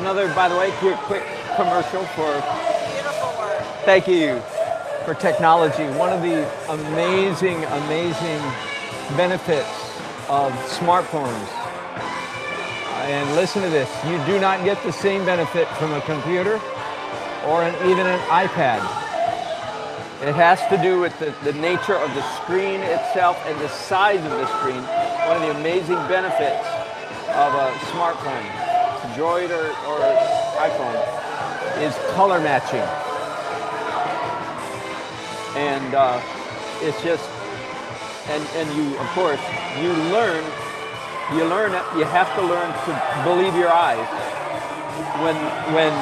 another, by the way, quick commercial for. Beautiful work. Thank you for technology. One of the amazing benefits of smartphones. And listen to this, you do not get the same benefit from a computer or even an iPad. It has to do with the nature of the screen itself and the size of the screen. One of the amazing benefits of a smartphone, Droid or iPhone, is color matching. And it's just, and you, of course, you learn that you have to learn to believe your eyes. When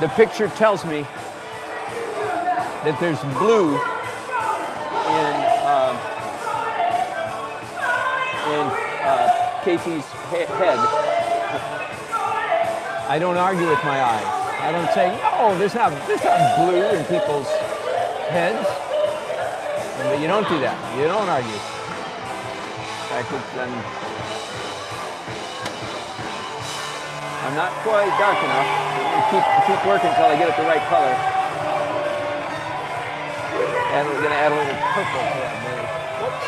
the picture tells me that there's blue in Casey's head, I don't argue with my eyes. I don't say, no, there's not blue in people's heads. But you don't do that. You don't argue. In fact, I'm not quite dark enough. I'm gonna keep working until I get it the right color. And we're gonna add a little purple to that maybe. Whoops.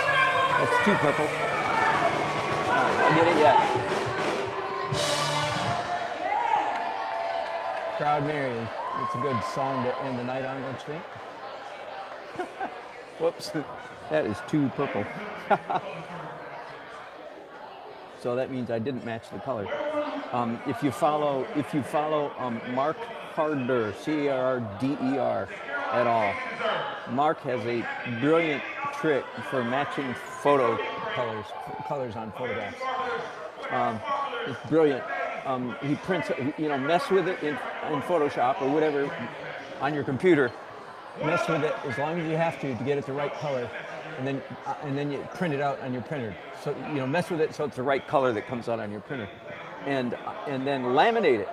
That's too purple. I'll get it yet. Proud Mary. It's a good song to end the night on, don't you think? Whoops. That is too purple. So that means I didn't match the color. If you follow Mark Harder, C-A-R-D-E-R, at all, Mark has a brilliant trick for matching photo colors on photographs. It's brilliant. He prints, mess with it in Photoshop or whatever on your computer. Mess with it as long as you have to get it the right color, and then you print it out on your printer. So mess with it so it's the right color that comes out on your printer, and then laminate it.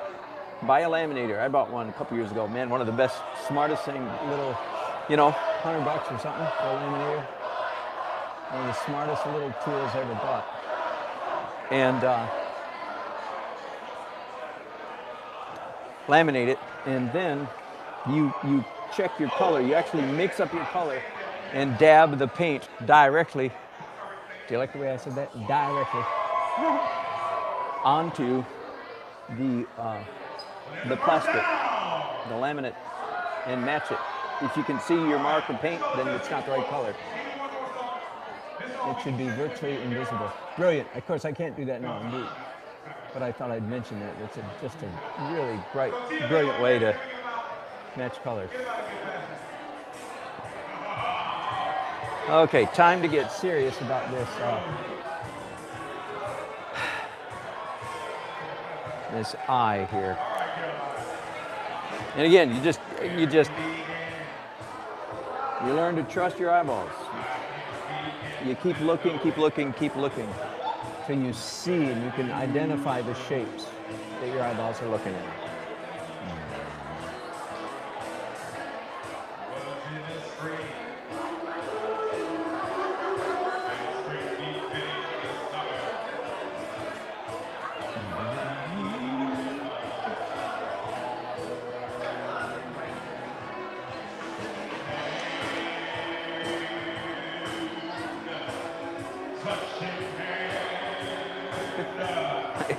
Buy a laminator. I bought one a couple years ago. Man, one of the best, smartest thing, little, $100 or something for a laminator. One of the smartest little tools I ever bought. And laminate it, and then you check your color. You actually mix up your color and dab the paint directly. Do you like the way I said that? Directly onto the plastic, the laminate, and match it. If you can see your mark of paint, then it's not the right color. It should be virtually invisible. Brilliant. Of course, I can't do that now, indeed. But I thought I'd mention that. It's just a really bright, brilliant way to match colors. Okay, time to get serious about this. This eye here. And again, you learn to trust your eyeballs. You keep looking till you see and you can identify the shapes that your eyeballs are looking at.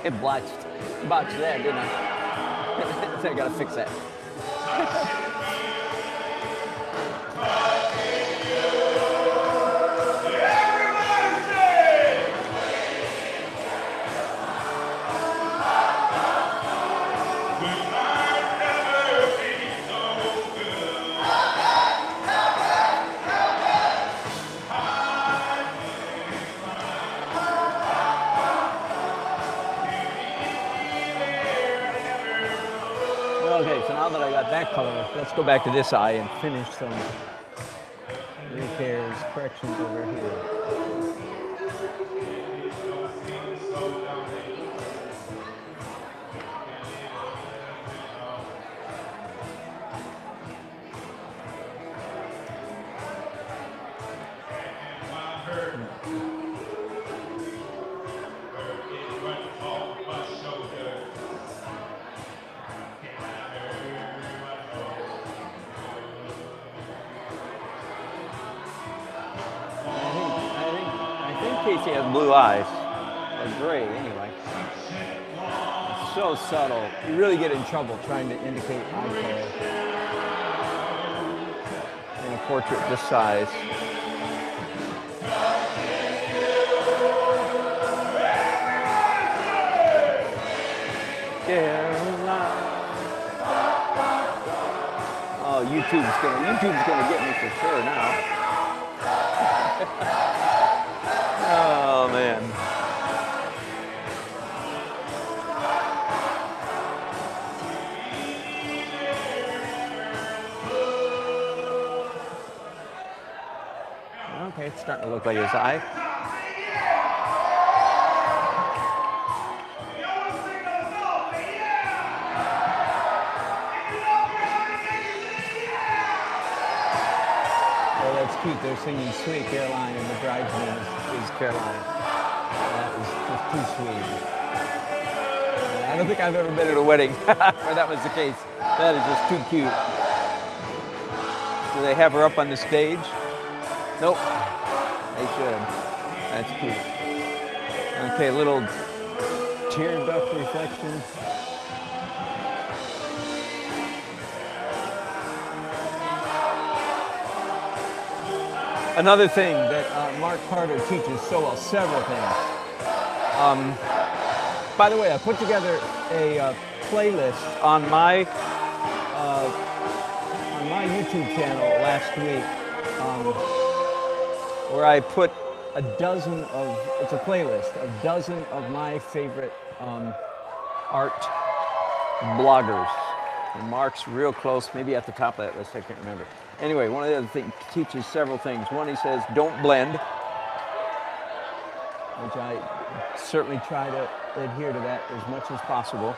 It botched that, didn't I? So I gotta fix that. Okay, so now that I got that color, let's go back to this eye and finish some repairs, corrections over here. case he has blue eyes. Or gray, anyway. It's so subtle. You really get in trouble trying to indicate eye color in a portrait this size. Oh, YouTube's gonna get me for sure now. Oh man. Okay, it's starting to look like his eye. Oh, that's cute. They're singing Sweet Caroline and the bridesmaid is Caroline. That is just too sweet. I don't think I've ever been at a wedding where that was the case. That is just too cute. Do they have her up on the stage? Nope. They should. That's cute. Okay, little tear duct reflection. Another thing that Mark Carter teaches so well, several things. By the way, I put together a playlist on my YouTube channel last week where I put it's a playlist, a dozen of my favorite art bloggers. And Mark's real close, maybe at the top of that list, I can't remember. Anyway, one of the other things, teaches several things. One, he says, don't blend, which I certainly try to adhere to that as much as possible.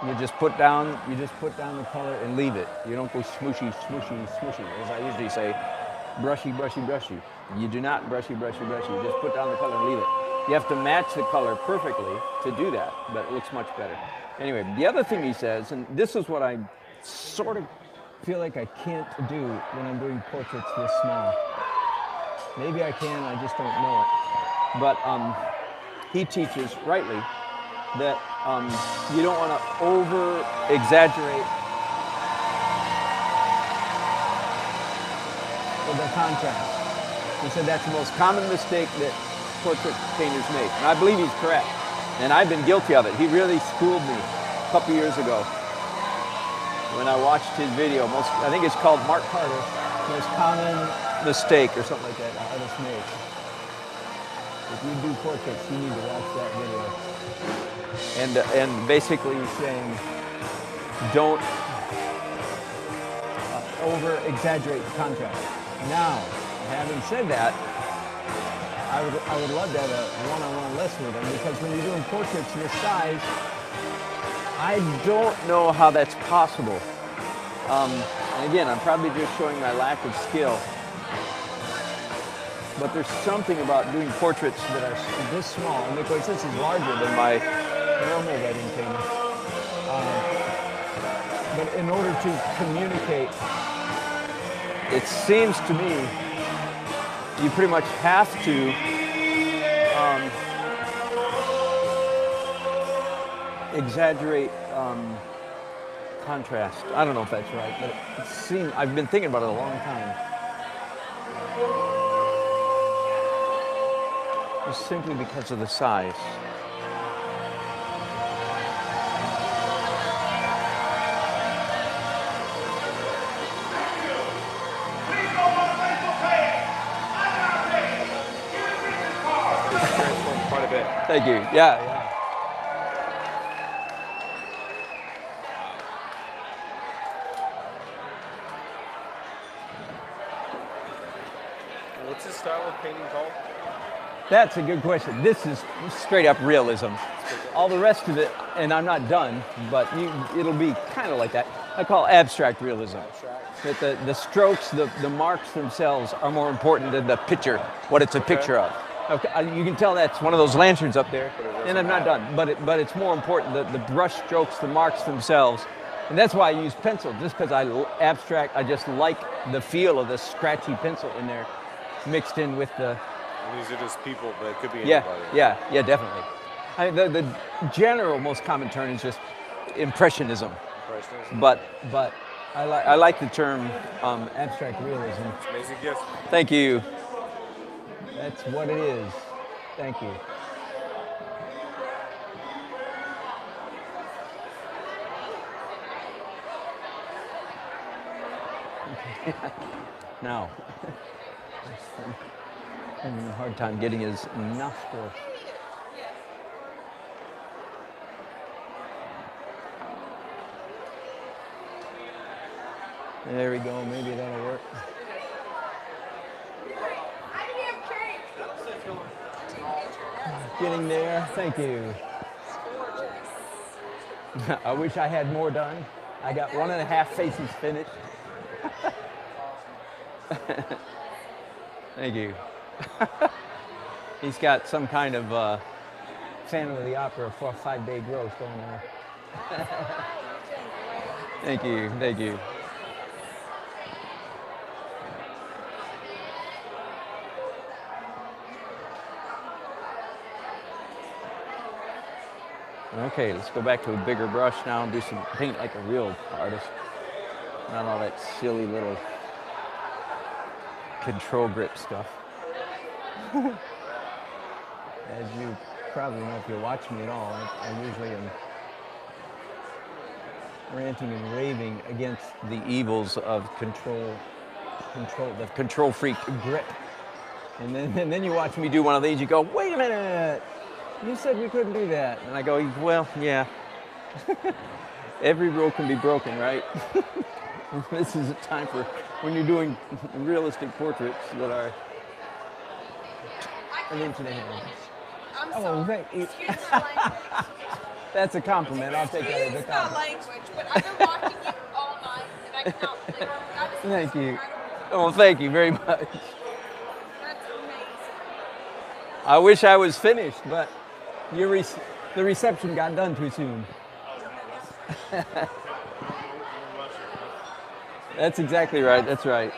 You just put down the color and leave it. You don't go smooshy, smooshy, smooshy, as I usually say, brushy, brushy, brushy. You do not brushy, brushy, brushy. You just put down the color and leave it. You have to match the color perfectly to do that, but it looks much better. Anyway, the other thing he says, and this is what I sort of feel like I can't do when I'm doing portraits this small. Maybe I can, I just don't know it. But he teaches, rightly, that you don't want to over-exaggerate the contrast. He said that's the most common mistake that portrait painters make. And I believe he's correct. And I've been guilty of it. He really schooled me a couple years ago when I watched his video. I think it's called Mark Carter, Most Common Mistake or something like that artists make. If you do portraits, you need to watch that video. And basically he's saying, don't over-exaggerate the contrast. Now, having said that, I would love to have a one-on-one lesson with him, because when you're doing portraits this size, I don't know how that's possible. And again, I'm probably just showing my lack of skill. But there's something about doing portraits that are this small, and of course this is larger than my normal wedding painting. But in order to communicate, it seems to me you pretty much have to exaggerate contrast. I don't know if that's right, but it seems, I've been thinking about it a long time. Just simply because of the size. Quite a bit. Thank you. Yeah. What's this style of painting called? That's a good question. This is straight up realism. All the rest of it, and I'm not done, but it'll be kind of like that. I call abstract realism. That the strokes, the marks themselves are more important than the picture, what it's a picture of. Okay, you can tell that's one of those lanterns up there, and I'm not done. But it's more important, the brush strokes, the marks themselves. And that's why I use pencil, just because I just like the feel of the scratchy pencil in there, mixed in with the And these are just people, but it could be Yeah, anybody. yeah, definitely. The general most common term is just impressionism, Impressionism. but I like the term abstract realism. Amazing gift. Thank you. That's what it is. Thank you. Now, I'm having a hard time getting his nostril. There we go. Maybe that'll work. Getting there. Thank you. I wish I had more done. I got 1.5 faces finished. Thank you. He's got some kind of Phantom of the Opera 4 or 5 day growth going on. Thank you. Thank you. Okay, let's go back to a bigger brush now and do some paint like a real artist. Not all that silly little control grip stuff. As you probably know if you watch me at all, I usually am ranting and raving against the evils of the control freak grip. And then you watch me do one of these, you go, wait a minute, you said we couldn't do that. And I go, well, yeah. Every rule can be broken, right? This is a time for when you're doing realistic portraits that are an inch and a half. I'm Oh, sorry. thank you. Excuse my language. That's a compliment. I'll take that as a Excuse my compliment. language, but I've been watching you all night, and I cannot believe it. That is Thank you. incredible. Oh, thank you very much. That's amazing. I wish I was finished, but the reception got done too soon. That's exactly right. That's right.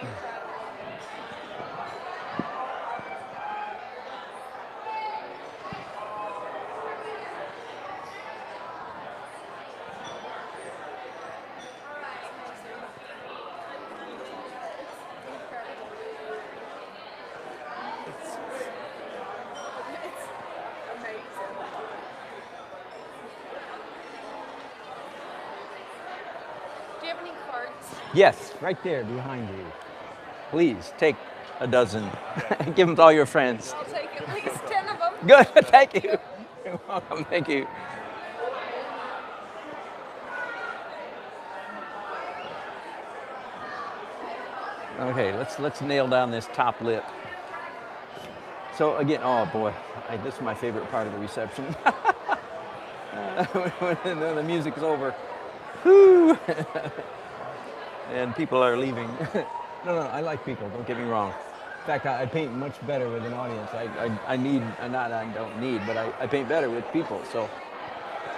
It's amazing. Do you have any cards? Yes, right there behind you. Please take a dozen. Give them to all your friends. I'll take at least 10 of them. Good. Thank you. You're welcome. Thank you. Okay, let's nail down this top lip. So again, oh boy, this is my favorite part of the reception. When the music's over, whoo, and people are leaving. No, I like people. Don't get me wrong. In fact, I paint much better with an audience. I don't need, but I paint better with people. So,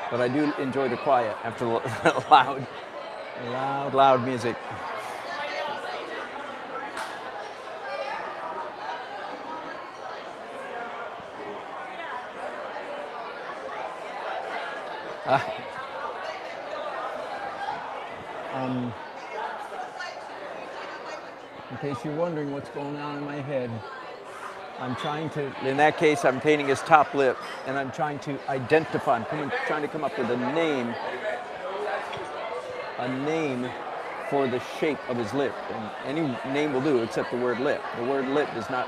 but I do enjoy the quiet after loud music. In case you're wondering what's going on in my head, in that case, I'm painting his top lip, and I'm trying to identify, trying to come up with a name for the shape of his lip. And any name will do except the word lip. The word lip does not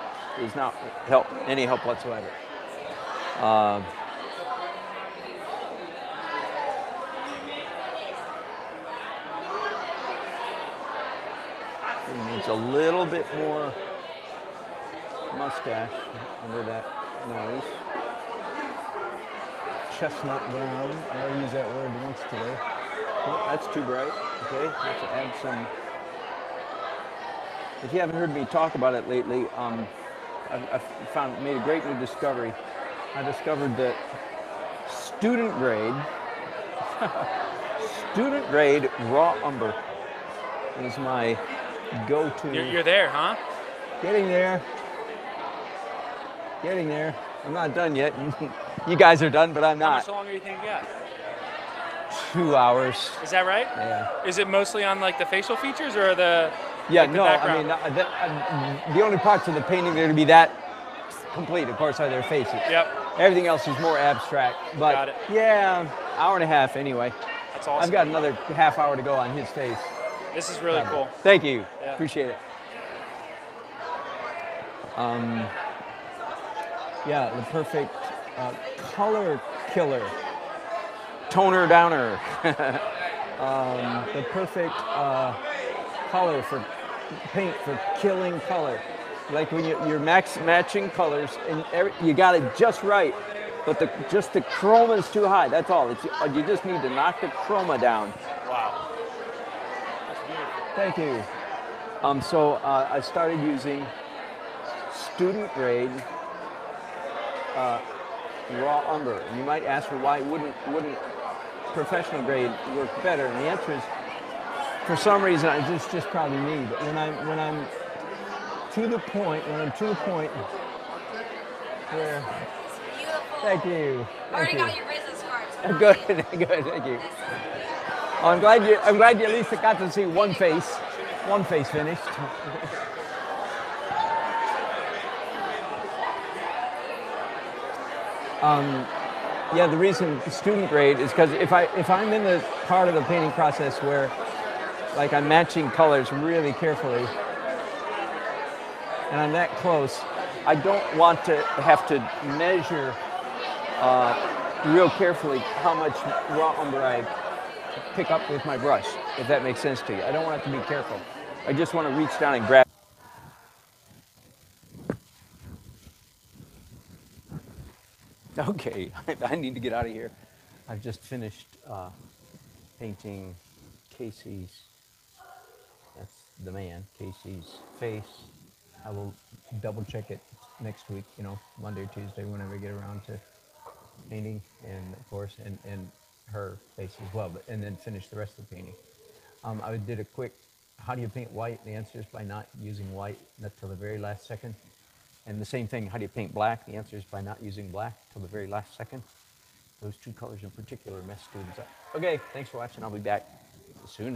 any help whatsoever. He needs a little bit more mustache under that nose. Chestnut brown. I already used that word once today. Oh, that's too bright. Okay, let's add some. If you haven't heard me talk about it lately, I've made a great new discovery. I discovered that student grade raw umber is my go-to. You're there, huh? Getting there. Getting there. I'm not done yet. You guys are done, but I'm How much not. longer do you think you got? 2 hours. Is that right? Yeah. Is it mostly on like the facial features or the Yeah, like the no, I background? mean, the only parts of the painting that are going to be that complete, of course, are their faces. Yep. Everything else is more abstract. But Got it. yeah, hour and a half anyway. That's awesome. I've got another half hour to go on his face. This is really cool. Thank you. Yeah. Appreciate it. Yeah, the perfect color killer, toner downer. The perfect color for paint for killing color. Like when you're matching colors and you got it just right, but just the chroma is too high. That's all. You just need to knock the chroma down. Wow. Thank you. So I started using student grade raw umber. And you might ask me why wouldn't professional grade work better? And the answer is, for some reason, it's just probably me. But when I'm to the point where, Beautiful. thank you. Already Thank got you. your business cards. Good, good, thank you. Oh, I'm glad you at least got to see one face finished. Yeah, the reason student grade is because if I'm in the part of the painting process where, like, I'm matching colors really carefully, and I'm that close, I don't want to have to measure real carefully how much raw umber I pick up with my brush, if that makes sense to you. I don't want to have to be careful. I just want to reach down and grab. Okay, I need to get out of here. I've just finished painting Casey's, that's the man, Casey's face. I will double check it next week, Monday or Tuesday, whenever I get around to painting, and of course, and her face as well, and then finish the rest of the painting. I did a quick, how do you paint white? The answer is by not using white until the very last second. And the same thing, how do you paint black? The answer is by not using black till the very last second. Those two colors in particular mess students up. Okay, thanks for watching. I'll be back soon.